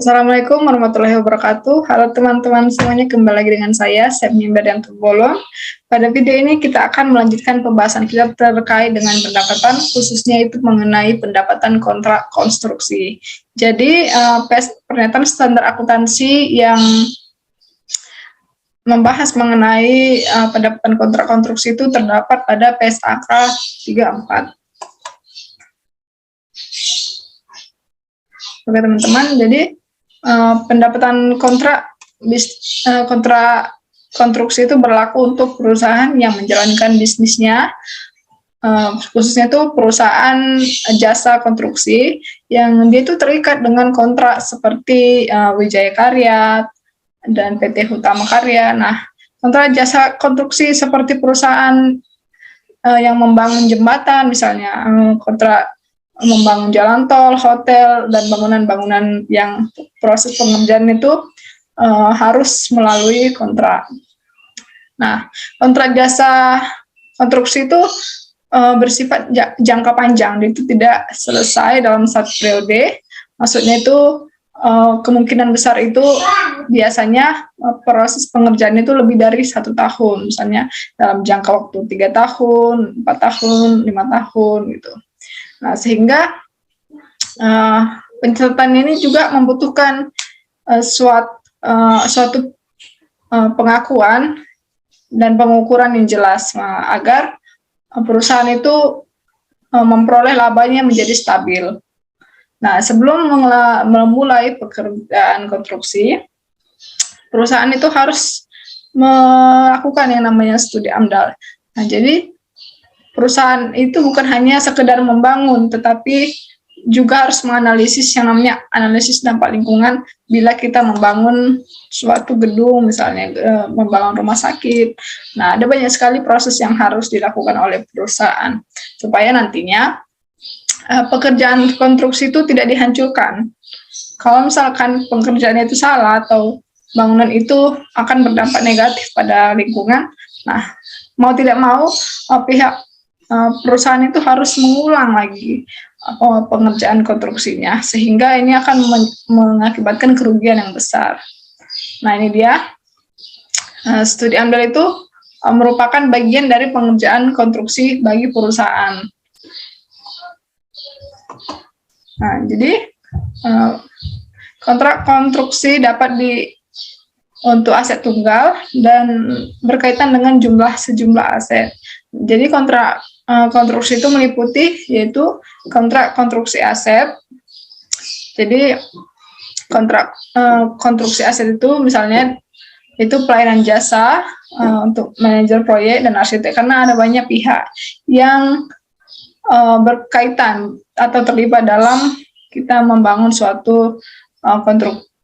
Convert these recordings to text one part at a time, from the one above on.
Assalamualaikum warahmatullahi wabarakatuh. Halo teman-teman semuanya, kembali lagi dengan saya, Sepni Berdianto Bolon. Pada video ini kita akan melanjutkan pembahasan kita terkait dengan pendapatan, khususnya itu mengenai pendapatan kontrak konstruksi. Jadi, pernyataan standar akuntansi yang membahas mengenai pendapatan kontrak konstruksi itu terdapat pada PSAK 34. Oke teman-teman, jadi pendapatan kontrak konstruksi itu berlaku untuk perusahaan yang menjalankan bisnisnya, khususnya itu perusahaan jasa konstruksi yang dia itu terikat dengan kontrak seperti Wijaya Karya dan PT Hutama Karya. Nah, kontrak jasa konstruksi seperti perusahaan yang membangun jembatan, misalnya kontrak membangun jalan tol, hotel, dan bangunan-bangunan yang proses pengerjaan itu harus melalui kontrak. Nah, kontrak jasa konstruksi itu bersifat jangka panjang, itu tidak selesai dalam satu periode. Maksudnya itu kemungkinan besar itu biasanya proses pengerjaan itu lebih dari 1 tahun, misalnya dalam jangka waktu 3 tahun, 4 tahun, 5 tahun gitu. Nah, sehingga pencatatan ini juga membutuhkan suatu pengakuan dan pengukuran yang jelas agar perusahaan itu memperoleh labanya menjadi stabil. Nah, sebelum memulai pekerjaan konstruksi, perusahaan itu harus melakukan yang namanya studi AMDAL. Nah, jadi perusahaan itu bukan hanya sekedar membangun, tetapi juga harus menganalisis yang namanya analisis dampak lingkungan bila kita membangun suatu gedung, misalnya membangun rumah sakit. Nah, ada banyak sekali proses yang harus dilakukan oleh perusahaan supaya nantinya pekerjaan konstruksi itu tidak dihancurkan. Kalau misalkan pekerjaannya itu salah atau bangunan itu akan berdampak negatif pada lingkungan, nah mau tidak mau pihak perusahaan itu harus mengulang lagi pengerjaan konstruksinya, sehingga ini akan mengakibatkan kerugian yang besar. Nah, ini dia, studi AMDAL itu merupakan bagian dari pengerjaan konstruksi bagi perusahaan. Nah, jadi kontrak konstruksi dapat untuk aset tunggal dan berkaitan dengan sejumlah aset. Jadi kontrak konstruksi itu meliputi yaitu kontrak konstruksi aset. Jadi kontrak konstruksi aset itu misalnya itu pelayanan jasa untuk manajer proyek dan arsitek, karena ada banyak pihak yang berkaitan atau terlibat dalam kita membangun suatu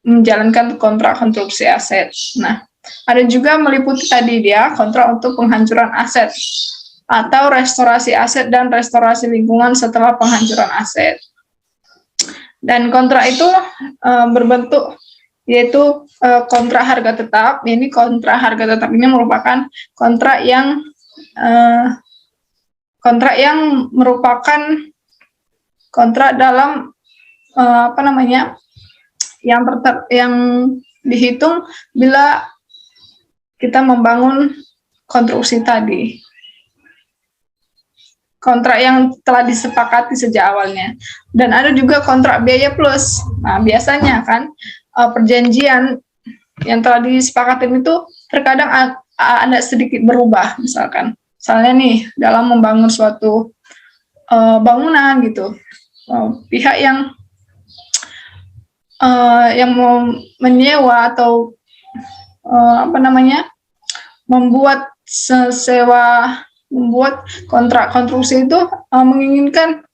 menjalankan kontrak konstruksi aset. Nah, ada juga meliputi tadi dia kontrak untuk penghancuran aset atau restorasi aset dan restorasi lingkungan setelah penghancuran aset. Dan kontrak itu berbentuk yaitu kontrak harga tetap. Ini kontrak harga tetap ini merupakan kontrak yang merupakan kontrak dalam yang dihitung bila kita membangun konstruksi tadi. Kontrak yang telah disepakati sejak awalnya. Dan ada juga kontrak biaya plus. Nah, biasanya kan perjanjian yang telah disepakati itu terkadang ada sedikit berubah, misalkan. Misalnya nih, dalam membangun suatu bangunan gitu, pihak yang mau menyewa atau membuat kontrak konstruksi itu menginginkan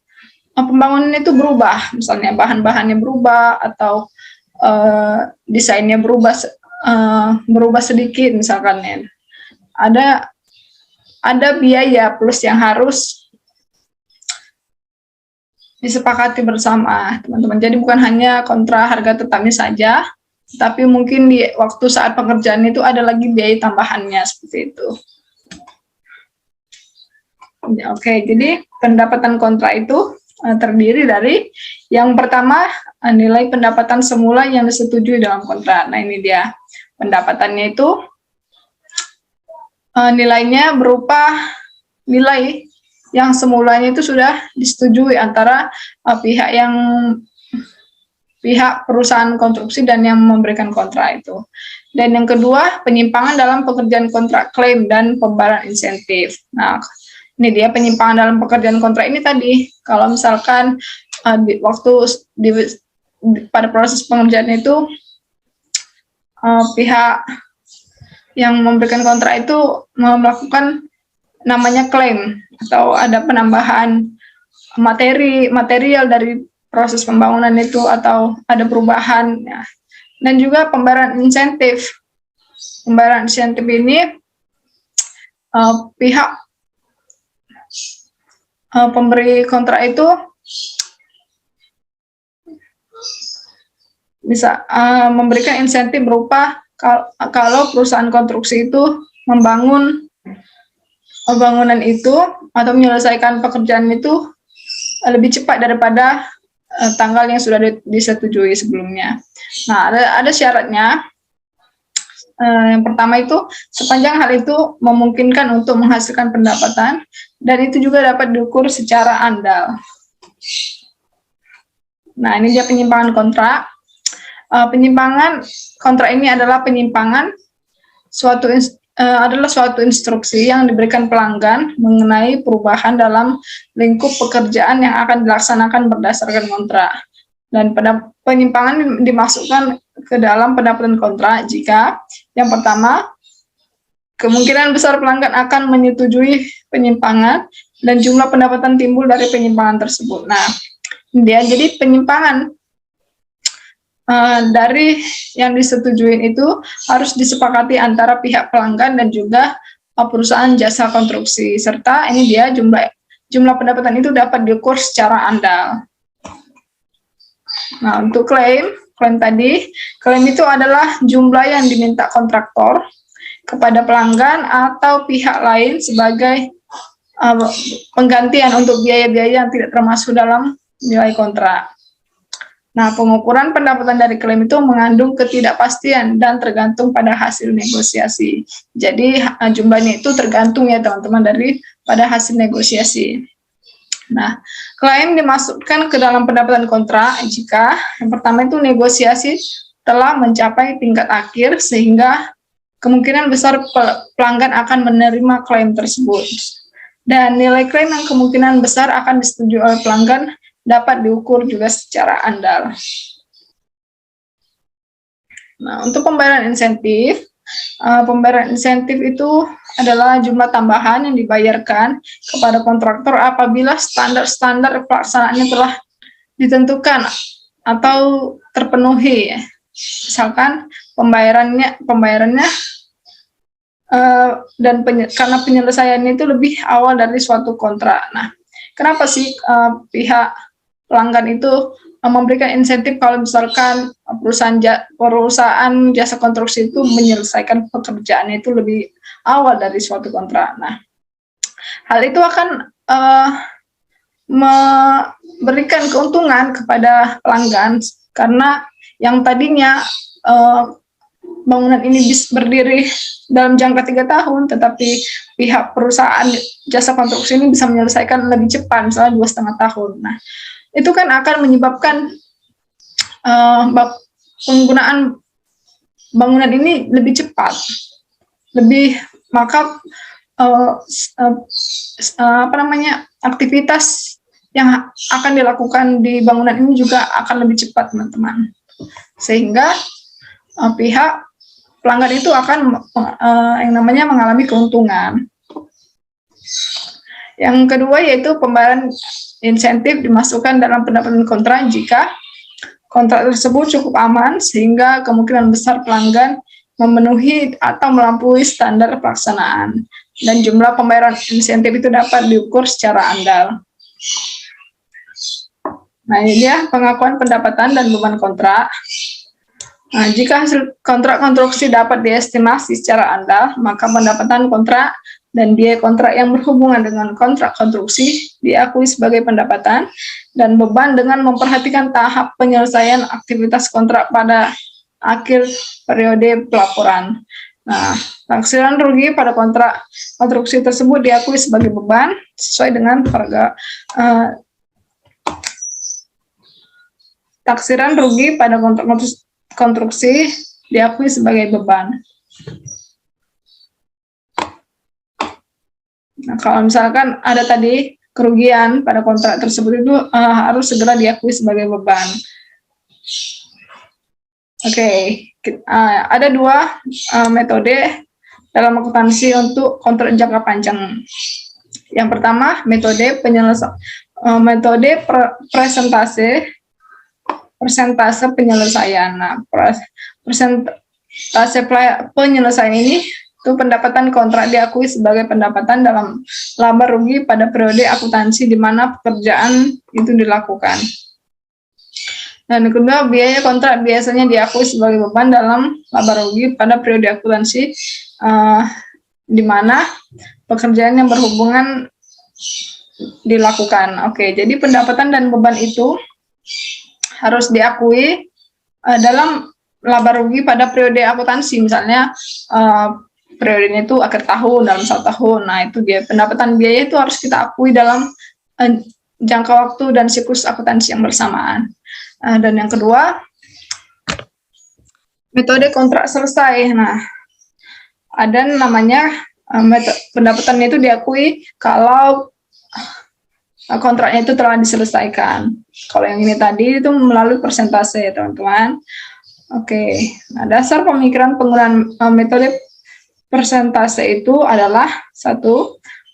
pembangunan itu berubah, misalnya bahan-bahannya berubah atau desainnya berubah sedikit, misalkan ya. Ada biaya plus yang harus disepakati bersama teman-teman. Jadi bukan hanya kontrak harga tetapnya saja, tapi mungkin di waktu saat pengerjaan itu ada lagi biaya tambahannya seperti itu. Oke, jadi pendapatan kontrak itu terdiri dari yang pertama, nilai pendapatan semula yang disetujui dalam kontrak. Nah, ini dia pendapatannya itu nilainya berupa nilai yang semulanya itu sudah disetujui antara pihak perusahaan konstruksi dan yang memberikan kontrak itu. Dan yang kedua, penyimpangan dalam pekerjaan kontrak klaim dan pembayaran insentif. Nah, ini dia penyimpangan dalam pekerjaan kontrak ini tadi. Kalau misalkan pada proses pengerjaan itu pihak yang memberikan kontrak itu melakukan namanya klaim atau ada penambahan material dari proses pembangunan itu atau ada perubahan ya. Dan juga pembayaran insentif. Pembayaran insentif ini pihak pemberi kontrak itu bisa memberikan insentif berupa kalau perusahaan konstruksi itu membangun bangunan itu atau menyelesaikan pekerjaan itu lebih cepat daripada tanggal yang sudah disetujui sebelumnya. Nah, ada syaratnya. Yang pertama itu, sepanjang hal itu memungkinkan untuk menghasilkan pendapatan, dan itu juga dapat diukur secara andal. Nah, ini dia penyimpangan kontrak. Penyimpangan kontrak ini adalah penyimpangan suatu instruksi yang diberikan pelanggan mengenai perubahan dalam lingkup pekerjaan yang akan dilaksanakan berdasarkan kontrak. Dan penyimpangan dimasukkan ke dalam pendapatan kontrak jika yang pertama, kemungkinan besar pelanggan akan menyetujui penyimpangan dan jumlah pendapatan timbul dari penyimpangan tersebut. Nah, jadi penyimpangan dari yang disetujui itu harus disepakati antara pihak pelanggan dan juga perusahaan jasa konstruksi, serta ini dia jumlah pendapatan itu dapat diukur secara andal. Nah, untuk klaim itu adalah jumlah yang diminta kontraktor kepada pelanggan atau pihak lain sebagai penggantian untuk biaya-biaya yang tidak termasuk dalam nilai kontrak. Nah, pengukuran pendapatan dari klaim itu mengandung ketidakpastian dan tergantung pada hasil negosiasi. Jadi jumlahnya itu tergantung ya teman-teman pada hasil negosiasi. Nah, klaim dimasukkan ke dalam pendapatan kontrak jika yang pertama itu negosiasi telah mencapai tingkat akhir sehingga kemungkinan besar pelanggan akan menerima klaim tersebut. Dan nilai klaim yang kemungkinan besar akan disetujui oleh pelanggan dapat diukur juga secara andal. Nah, untuk pembayaran insentif itu adalah jumlah tambahan yang dibayarkan kepada kontraktor apabila standar-standar pelaksanaannya telah ditentukan atau terpenuhi. Misalkan pembayarannya karena penyelesaiannya itu lebih awal dari suatu kontrak. Nah, kenapa sih pihak pelanggan itu memberikan insentif kalau misalkan perusahaan jasa konstruksi itu menyelesaikan pekerjaannya itu lebih awal dari suatu kontrak. Nah, hal itu akan memberikan keuntungan kepada pelanggan karena yang tadinya bangunan ini berdiri dalam jangka 3 tahun, tetapi pihak perusahaan jasa konstruksi ini bisa menyelesaikan lebih cepat, misalnya 2,5 tahun. Nah, itu kan akan menyebabkan penggunaan bangunan ini lebih cepat, maka aktivitas yang akan dilakukan di bangunan ini juga akan lebih cepat, teman-teman. Sehingga pihak pelanggan itu akan yang namanya mengalami keuntungan. Yang kedua yaitu pembayaran insentif dimasukkan dalam pendapatan kontrak jika kontrak tersebut cukup aman sehingga kemungkinan besar pelanggan memenuhi atau melampaui standar pelaksanaan dan jumlah pembayaran insentif itu dapat diukur secara andal. Nah, ini dia pengakuan pendapatan dan beban kontrak. Nah, jika hasil kontrak konstruksi dapat diestimasi secara andal, maka pendapatan kontrak dan biaya kontrak yang berhubungan dengan kontrak konstruksi diakui sebagai pendapatan, dan beban dengan memperhatikan tahap penyelesaian aktivitas kontrak pada akhir periode pelaporan. Nah, taksiran rugi pada kontrak konstruksi tersebut diakui sebagai beban sesuai dengan taksiran rugi pada kontrak konstruksi diakui sebagai beban. Nah, kalau misalkan ada tadi kerugian pada kontrak tersebut itu harus segera diakui sebagai beban. Oke, ada dua metode dalam akuntansi untuk kontrak jangka panjang. Yang pertama, metode persentase penyelesaian. Nah, persentase penyelesaian ini itu pendapatan kontrak diakui sebagai pendapatan dalam laba rugi pada periode akuntansi di mana pekerjaan itu dilakukan. Dan kedua, biaya kontrak biasanya diakui sebagai beban dalam laba rugi pada periode akuntansi di mana pekerjaan yang berhubungan dilakukan. Oke, jadi pendapatan dan beban itu harus diakui dalam laba rugi pada periode akuntansi, misalnya periodenya itu akhir tahun, dalam 1 tahun. Nah, itu dia pendapatan biaya itu harus kita akui dalam jangka waktu dan siklus akuntansi yang bersamaan. Dan yang kedua, metode kontrak selesai. Nah, ada namanya pendapatannya itu diakui kalau kontraknya itu telah diselesaikan. Kalau yang ini tadi itu melalui persentase ya teman-teman. Oke, nah dasar pemikiran penggunaan metode persentase itu adalah: 1.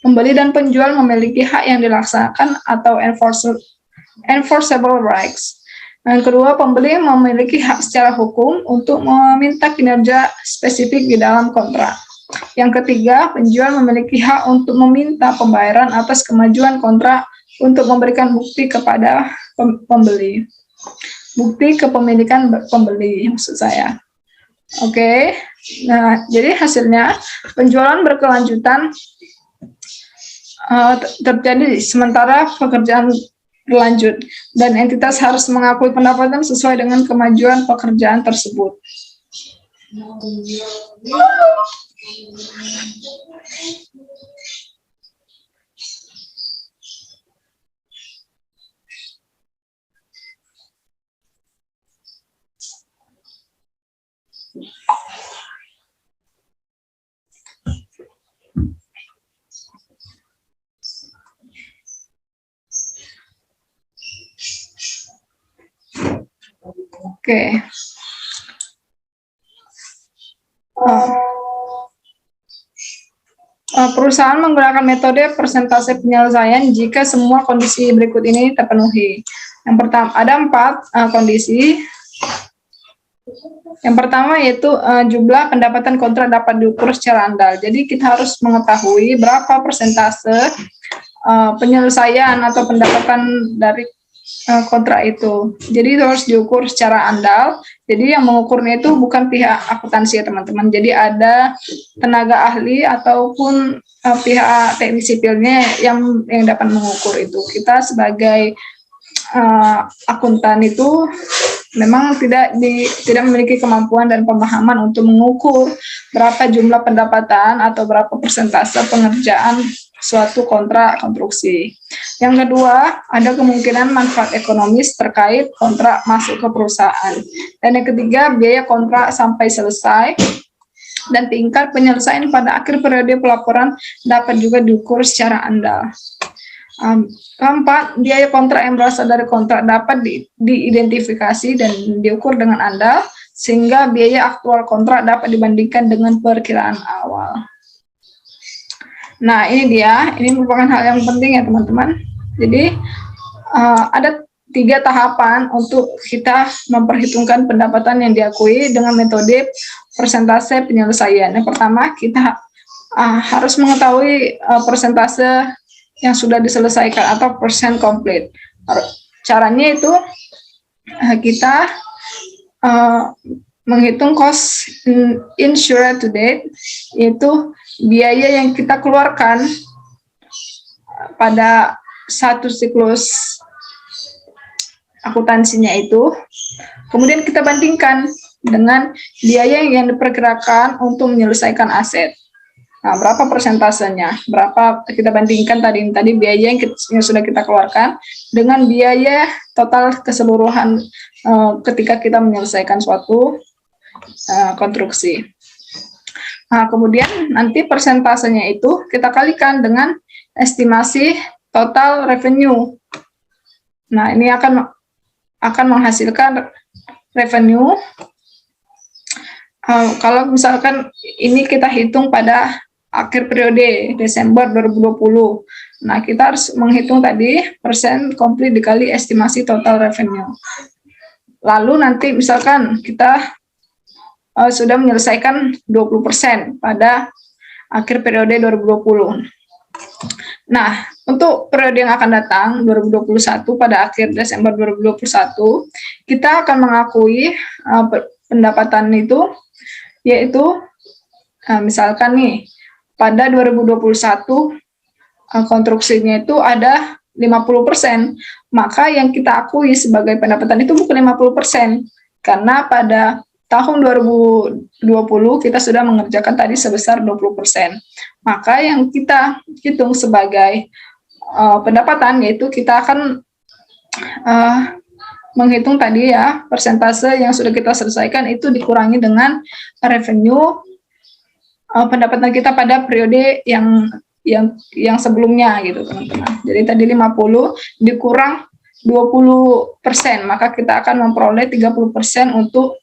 Pembeli dan penjual memiliki hak yang dilaksanakan atau enforceable rights. Yang kedua, pembeli memiliki hak secara hukum untuk meminta kinerja spesifik di dalam kontrak. Yang ketiga, penjual memiliki hak untuk meminta pembayaran atas kemajuan kontrak untuk memberikan bukti kepada pembeli. Bukti kepemilikan pembeli, maksud saya. Oke, nah jadi hasilnya penjualan berkelanjutan terjadi sementara pekerjaan berlanjut, dan entitas harus mengakui pendapatan sesuai dengan kemajuan pekerjaan tersebut. Oke. Perusahaan menggunakan metode persentase penyelesaian jika semua kondisi berikut ini terpenuhi. Yang pertama, ada 4 kondisi. Yang pertama yaitu jumlah pendapatan kontrak dapat diukur secara andal. Jadi kita harus mengetahui berapa persentase penyelesaian atau pendapatan dari kontrak itu. Jadi itu harus diukur secara andal. Jadi yang mengukurnya itu bukan pihak akuntansi ya teman-teman. Jadi ada tenaga ahli ataupun pihak teknik sipilnya yang dapat mengukur itu. Kita sebagai akuntan itu memang tidak memiliki kemampuan dan pemahaman untuk mengukur berapa jumlah pendapatan atau berapa persentase pengerjaan suatu kontrak konstruksi. Yang kedua, ada kemungkinan manfaat ekonomis terkait kontrak masuk ke perusahaan. Dan yang ketiga, biaya kontrak sampai selesai. Dan tingkat penyelesaian pada akhir periode pelaporan dapat juga diukur secara andal. Keempat, biaya kontrak yang berasal dari kontrak dapat diidentifikasi dan diukur dengan andal, sehingga biaya aktual kontrak dapat dibandingkan dengan perkiraan awal. Nah, ini merupakan hal yang penting ya teman-teman. Jadi ada 3 tahapan untuk kita memperhitungkan pendapatan yang diakui dengan metode persentase penyelesaian. Yang pertama, kita harus mengetahui persentase yang sudah diselesaikan atau persen komplit. Caranya itu kita menghitung cost insured to date, yaitu biaya yang kita keluarkan pada satu siklus akuntansinya itu, kemudian kita bandingkan dengan biaya yang diperkirakan untuk menyelesaikan aset. Nah, berapa persentasenya? Berapa kita bandingkan tadi biaya yang sudah kita keluarkan dengan biaya total keseluruhan ketika kita menyelesaikan suatu konstruksi. Nah, kemudian nanti persentasenya itu kita kalikan dengan estimasi total revenue. Nah, ini akan menghasilkan revenue. Kalau misalkan ini kita hitung pada akhir periode Desember 2020. Nah, kita harus menghitung tadi persen komplit dikali estimasi total revenue. Lalu nanti misalkan kita sudah menyelesaikan 20% pada akhir periode 2020. Nah, untuk periode yang akan datang 2021 pada akhir Desember 2021, kita akan mengakui pendapatan itu, yaitu misalkan nih pada 2021 konstruksinya itu ada 50%, maka yang kita akui sebagai pendapatan itu bukan 50%, karena pada tahun 2020 kita sudah mengerjakan tadi sebesar 20%. Maka yang kita hitung sebagai pendapatan, yaitu kita akan menghitung tadi ya persentase yang sudah kita selesaikan itu dikurangi dengan revenue pendapatan kita pada periode yang sebelumnya gitu teman-teman. Jadi tadi 50 dikurang 20%, maka kita akan memperoleh 30% untuk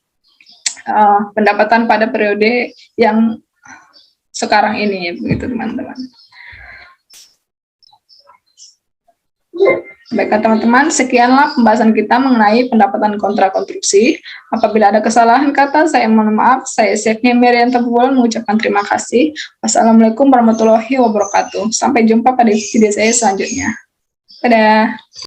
pendapatan pada periode yang sekarang ini begitu teman-teman. Baiklah teman-teman, sekianlah pembahasan kita mengenai pendapatan kontrak konstruksi. Apabila ada kesalahan kata, saya mohon maaf. Saya Chefnya Merian Tempuan mengucapkan terima kasih. Wassalamualaikum warahmatullahi wabarakatuh. Sampai jumpa pada video saya selanjutnya. Dadah.